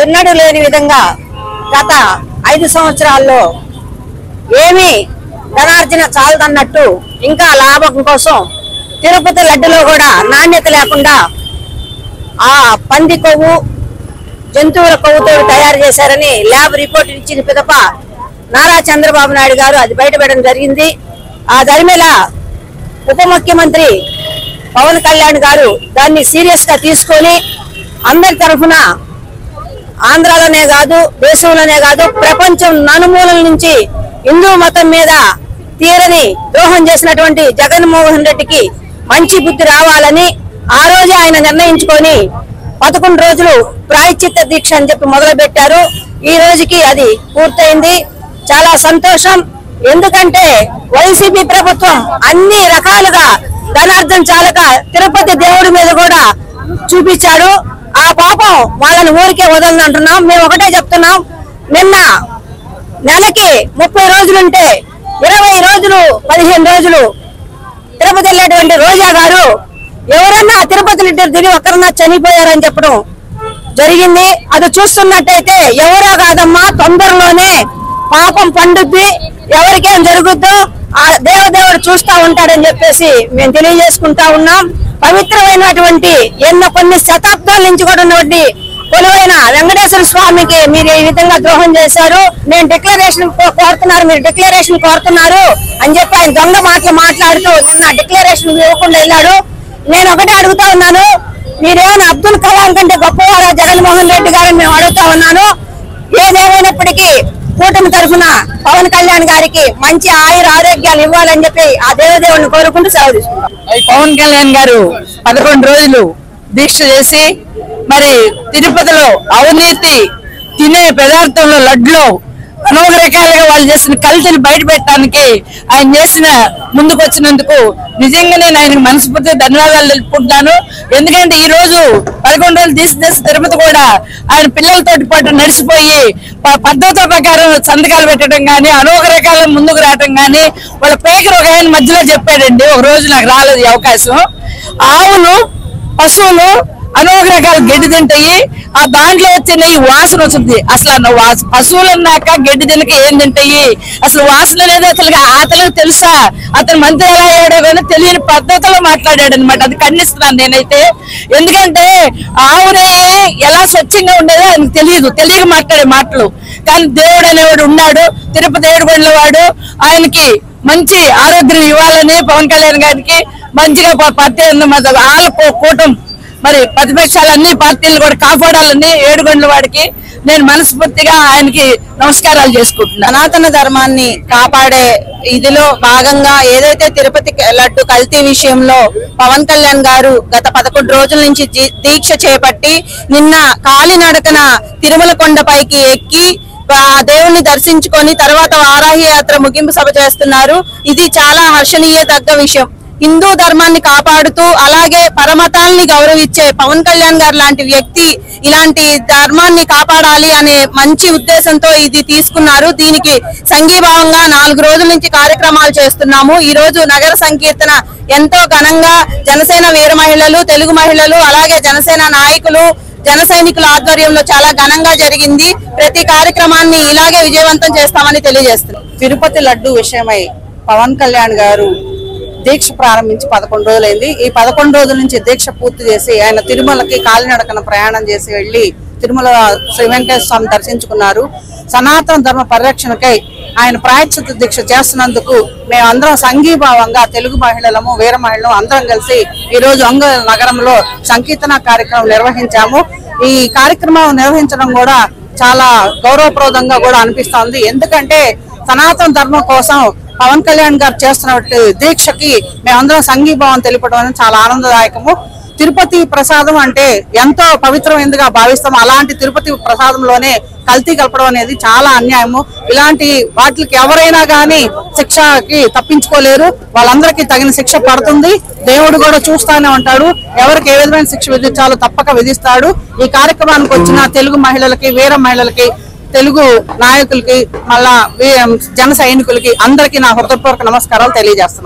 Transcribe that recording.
ఎన్నడూ లేని విధంగా గత 5 సంవత్సరాల్లో ఏమీ ధనార్జన చాలదన్నట్టు ఇంకా లాభం కోసం తిరుపతి లడ్డులో కూడా నాణ్యత లేకుండా ఆ పంది కొవ్వు జంతువుల కొవ్వుతో తయారు చేశారని ల్యాబ్ రిపోర్ట్ ఇచ్చిన పిదప నారా చంద్రబాబు నాయుడు గారు అది బయటపెట్టడం జరిగింది. ఆ దరిమిల ఉప ముఖ్యమంత్రి పవన్ కళ్యాణ్ గారు దాన్ని సీరియస్ గా తీసుకొని అందరి తరఫున ఆంధ్రాలోనే కాదు దేశంలోనే కాదు ప్రపంచం నలుమూలల నుంచి హిందూ మతం మీద తీరని ద్రోహం చేసినటువంటి జగన్మోహన్ రెడ్డికి మంచి బుద్ధి రావాలని ఆ రోజు ఆయన నిర్ణయించుకొని 11 రోజులు ప్రాయశ్చిత్త దీక్ష అని చెప్పి మొదలు పెట్టారు. ఈ రోజుకి అది పూర్తయింది. చాలా సంతోషం. ఎందుకంటే వైసీపీ ప్రభుత్వం అన్ని రకాలుగా ధనార్జన చాలక తిరుపతి దేవుడి మీద కూడా చూపించాడు. ఆ పాపం వాళ్ళని ఊరికే వదలనంటున్నాం. మేము ఒకటే చెప్తున్నాం, నిన్న నెలకి 30 రోజులుంటే 20 రోజులు 15 రోజులు తిరుపతి వెళ్ళేటువంటి రోజా గారు ఎవరన్నా తిరుపతి తిరిగి ఒక్కరన్నా చనిపోయారని చెప్పడం జరిగింది. అది చూస్తున్నట్టయితే ఎవరో కాదమ్మా, తొందరలోనే పాపం పండుద్ది, ఎవరికేం జరుగుద్దో ఆ దేవదేవుడు చూస్తా ఉంటాడని చెప్పేసి మేము తెలియజేసుకుంటా ఉన్నాం. పవిత్రమైనటువంటి కొన్ని శతాబ్దాల నుంచి కూడా ఉన్నటువంటి కొలువైన వెంకటేశ్వర స్వామికి మీరు ఈ విధంగా ద్రోహం చేశారు, నేను డిక్లరేషన్ కోరుతున్నారు, మీరు డిక్లరేషన్ కోరుతున్నారు అని చెప్పి ఆయన దొంగ మాటలు మాట్లాడుతూ నిన్న డిక్లరేషన్ ఇవ్వకుండా వెళ్ళాడు. నేను ఒకటే అడుగుతా ఉన్నాను, మీరేమైనా అబ్దుల్ కలాం కంటే గొప్పవారా జగన్మోహన్ రెడ్డి గారిని మేము అడుగుతా ఉన్నాను. ఏదేమైనప్పటికీ కూటమి తరఫున పవన్ కళ్యాణ్ గారికి మంచి ఆరోగ్యాలు ఇవ్వాలని చెప్పి ఆ దేవదేవుని కోరుకుంటూ సెలవు తీసుకుంటాం. పవన్ కళ్యాణ్ గారు 11 రోజులు దీక్ష చేసి మరి తిరుపతిలో అవినీతి తినే పదార్థంలో లడ్లో అనేక రకాలుగా వాళ్ళు చేసిన కల్తీని బయట పెట్టడానికి ఆయన చేసిన ముందుకు వచ్చినందుకు నిజంగా నేను ఆయనకు మనస్ఫూర్తిగా ధన్యవాదాలు తెలుపుకుంటున్నాను. ఎందుకంటే ఈ రోజు 11 రోజులు తీసి తిరుపతి కూడా ఆయన పిల్లలతోటి పాటు నడిచిపోయి పద్ధతుల ప్రకారం సంతకాలు పెట్టడం కానీ అనేక రకాల ముందుకు రావడం కానీ వాళ్ళ పేకరు ఒక ఆయన మధ్యలో చెప్పాడండి. ఒక రోజు నాకు రాలేదు ఈ అవకాశం. ఆవులు పశువులు అనేక రకాల గడ్డి తింటాయి, ఆ దాంట్లో వచ్చే నెయ్యి వాసన వస్తుంది. అసలు పశువులు అన్నాక గడ్డి తినక ఏం తింటాయి, అసలు వాసన అనేది అసలు అతనికి తెలుసా, అతను మంత్రి ఎలా అయ్యాడో కానీ తెలియని పద్ధతిలో మాట్లాడాడు అనమాట. అది ఖండిస్తున్నాను నేనైతే. ఎందుకంటే ఆవు నెయ్యి ఎలా స్వచ్ఛంగా ఉండేదో ఆయనకు తెలియక మాట్లాడే మాటలు. కానీ దేవుడు అనేవాడు ఉన్నాడు, తిరుపతి ఏడుకొండల వాడు, ఆయనకి మంచి ఆరోగ్యం ఇవ్వాలని పవన్ కళ్యాణ్ గారికి మంచిగా పార్టీ వాళ్ళ కూటమి మరి ప్రతిపక్షాలన్నీ పార్టీలు కూడా కాపాడాలని ఏడుకొండల వాడికి నేను మనస్ఫూర్తిగా ఆయనకి నమస్కారాలు చేసుకుంటున్నాను. సనాతన ధర్మాన్ని కాపాడే ఇదిలో భాగంగా ఏదైతే తిరుపతి లడ్డు కల్తీ విషయంలో పవన్ కళ్యాణ్ గారు గత 11 రోజుల నుంచి దీక్ష చేపట్టి నిన్న కాలినడకన తిరుమల కొండపైకి ఎక్కి దేవుణ్ణి దర్శించుకొని తర్వాత వారాహి యాత్ర ముగింపు సభ చేస్తున్నారు. ఇది చాలా హర్షణీయదగ్గ విషయం. హిందూ ధర్మాన్ని కాపాడుతూ అలాగే పరమతాల్ని గౌరవించే పవన్ కళ్యాణ్ గారు లాంటి వ్యక్తి ఇలాంటి ధర్మాన్ని కాపాడాలి అనే మంచి ఉద్దేశంతో ఇది తీసుకున్నారు. దీనికి సంఘీభావంగా 4 రోజుల నుంచి కార్యక్రమాలు చేస్తున్నాము. ఈ రోజు నగర సంకీర్తన ఎంతో ఘనంగా జనసేన వీర మహిళలు, తెలుగు మహిళలు, అలాగే జనసేన నాయకులు, జన సైనికుల ఆధ్వర్యంలో చాలా ఘనంగా జరిగింది. ప్రతి కార్యక్రమాన్ని ఇలాగే విజయవంతం చేస్తామని తెలియజేస్తున్నాం. తిరుపతి లడ్డు విషయమై పవన్ కళ్యాణ్ గారు దీక్ష ప్రారంభించి 11 రోజులైంది. ఈ 11 రోజుల నుంచి దీక్ష పూర్తి చేసి ఆయన తిరుమలకి కాలినడకన ప్రయాణం చేసి వెళ్లి తిరుమల శ్రీ వెంకటేశ్వర స్వామి దర్శించుకున్నారు. సనాతన ధర్మ పరిరక్షణకై ఆయన ప్రాయశ్చిత్త దీక్ష చేస్తున్నందుకు మేమందరం సంఘీభావంగా తెలుగు మహిళలము, వీర మహిళలు అందరం కలిసి ఈ రోజు ఒంగోలు నగరంలో సంకీర్తన కార్యక్రమం నిర్వహించాము. ఈ కార్యక్రమం నిర్వహించడం కూడా చాలా గౌరవప్రదంగా కూడా అనిపిస్తోంది. ఎందుకంటే సనాతన ధర్మం కోసం పవన్ కళ్యాణ్ గారు చేస్తున్న దీక్షకి మేమందరం సంఘీభావం తెలుపడం అనేది చాలా ఆనందదాయకము. తిరుపతి ప్రసాదం అంటే ఎంతో పవిత్రమైనదిగా భావిస్తాము. అలాంటి తిరుపతి ప్రసాదంలోనే కల్తీ కలపడం అనేది చాలా అన్యాయము. ఇలాంటి వాటికి ఎవరైనా కానీ శిక్షకి తప్పించుకోలేరు. వాళ్ళందరికీ తగిన శిక్ష పడుతుంది. దేవుడు కూడా చూస్తానే ఉంటాడు. ఎవరికి ఏ విధమైన శిక్ష విధించాలో తప్పక విధిస్తాడు. ఈ కార్యక్రమానికి వచ్చిన తెలుగు మహిళలకి, వీర మహిళలకి, తెలుగు నాయకులకి, మళ్ళా జన సైనికులకి అందరికీ నా హృదయపూర్వక నమస్కారాలు తెలియజేస్తున్నాను.